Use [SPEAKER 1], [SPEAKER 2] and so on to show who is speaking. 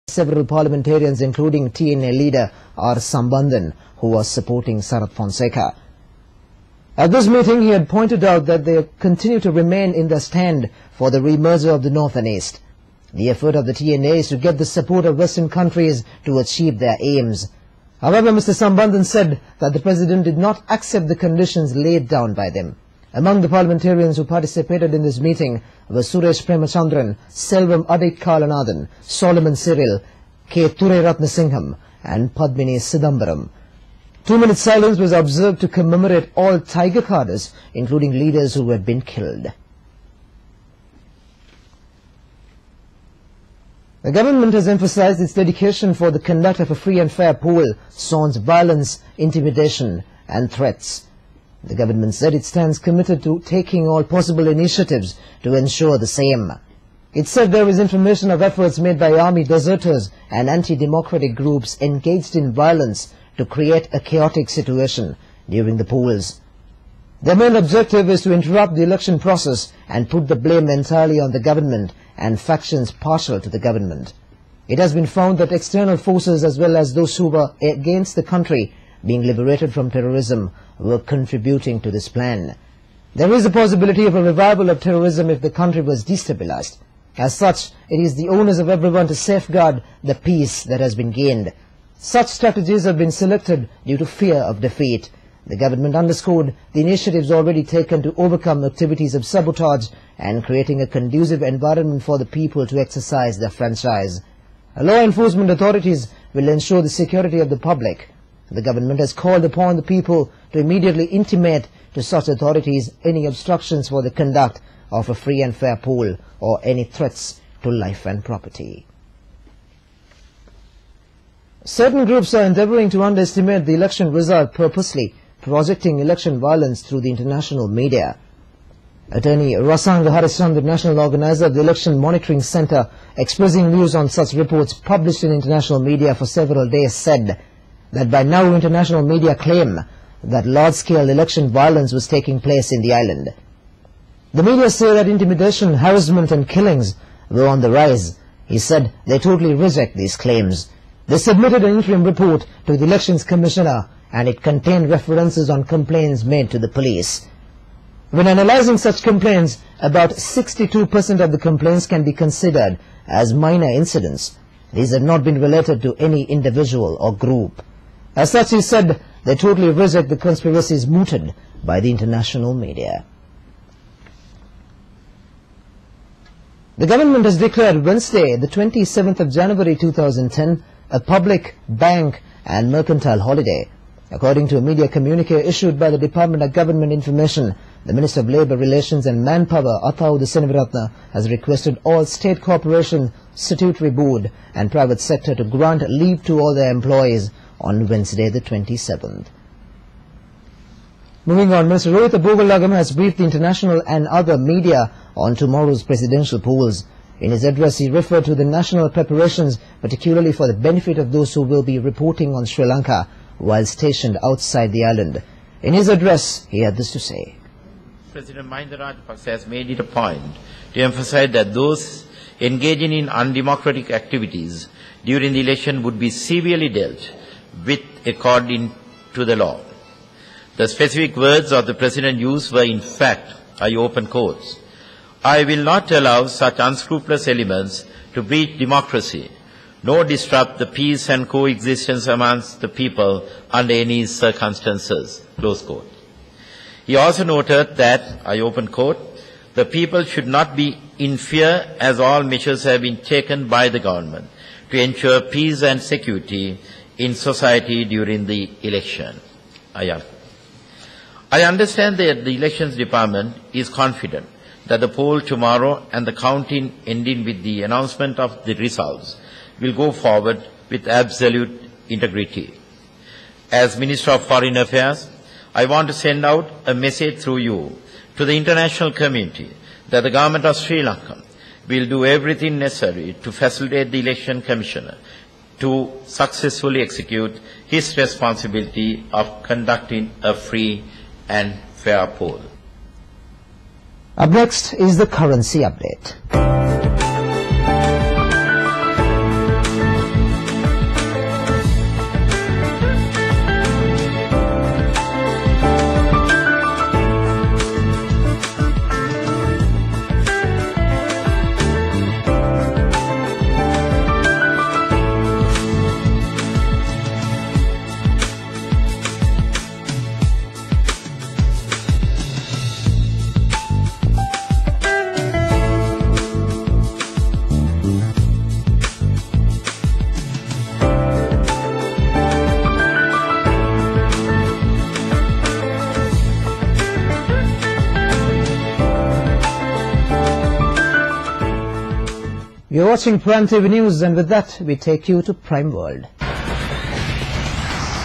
[SPEAKER 1] several parliamentarians including TNA leader R. Sambandhan, who was supporting Sarath Fonseca. At this meeting, he had pointed out that they continue to remain in their stand for the remerger of the North and East. The effort of the TNA is to get the support of Western countries to achieve their aims. However, Mr. Sambandhan said that the President did not accept the conditions laid down by them. Among the parliamentarians who participated in this meeting were Suresh Premachandran, Selvam Aditkalanathan, Solomon Cyril, K. Thurai Ratnasingham and Padmini Sidambaram. 2-minute silence was observed to commemorate all Tiger Cadres, including leaders who had been killed. The government has emphasized its dedication for the conduct of a free and fair poll, sans violence, intimidation and threats. The government said it stands committed to taking all possible initiatives to ensure the same. It said there is information of efforts made by army deserters and anti-democratic groups engaged in violence to create a chaotic situation during the polls. Their main objective is to interrupt the election process and put the blame entirely on the government and factions partial to the government. It has been found that external forces as well as those who were against the country being liberated from terrorism were contributing to this plan. There is a possibility of a revival of terrorism if the country was destabilized. As such, it is the onus of everyone to safeguard the peace that has been gained. Such strategies have been selected due to fear of defeat. The government underscored the initiatives already taken to overcome activities of sabotage and creating a conducive environment for the people to exercise their franchise. Law enforcement authorities will ensure the security of the public. The government has called upon the people to immediately intimate to such authorities any obstructions for the conduct of a free and fair poll or any threats to life and property. Certain groups are endeavoring to underestimate the election result purposely, projecting election violence through the international media. Attorney Rasanga Harishchandra, national organizer of the Election Monitoring Center, expressing views on such reports published in international media for several days, said that by now international media claim that large-scale election violence was taking place in the island. The media say that intimidation, harassment and killings were on the rise. He said they totally reject these claims. They submitted an interim report to the Elections Commissioner and it contained references on complaints made to the police. When analyzing such complaints, about 62% of the complaints can be considered as minor incidents. These have not been related to any individual or group. As such, he said, they totally reject the conspiracies mooted by the international media. The government has declared Wednesday, the 27th of January 2010, a public, bank and mercantile holiday. According to a media communique issued by the Department of Government Information, the Minister of Labour Relations and Manpower, Athauda Seneviratne, has requested all state corporation, statutory board and private sector to grant leave to all their employees on Wednesday the 27th. Moving on, Mr. Rohit Abogalagam has briefed the international and other media on tomorrow's presidential polls. In his address, he referred to the national preparations, particularly for the benefit of those who will be reporting on Sri Lanka while stationed outside the island. In his address, he had this to say.
[SPEAKER 2] President Mahinda Rajapaksa has made it a point to emphasize that those engaging in undemocratic activities during the election would be severely dealt with according to the law. The specific words of the President used were in fact, I open quotes, I will not allow such unscrupulous elements to breach democracy, nor disrupt the peace and coexistence amongst the people under any circumstances, close quote. He also noted that, I open quote, the people should not be in fear as all measures have been taken by the government to ensure peace and security in society during the election. I understand that the Elections Department is confident that the poll tomorrow and the counting ending with the announcement of the results will go forward with absolute integrity. As Minister of Foreign Affairs, I want to send out a message through you to the international community that the government of Sri Lanka will do everything necessary to facilitate the Election Commissioner to successfully execute his responsibility of conducting a free and fair poll.
[SPEAKER 1] Up next is the currency update. You're watching Prime TV News, and with that, we take you to Prime World.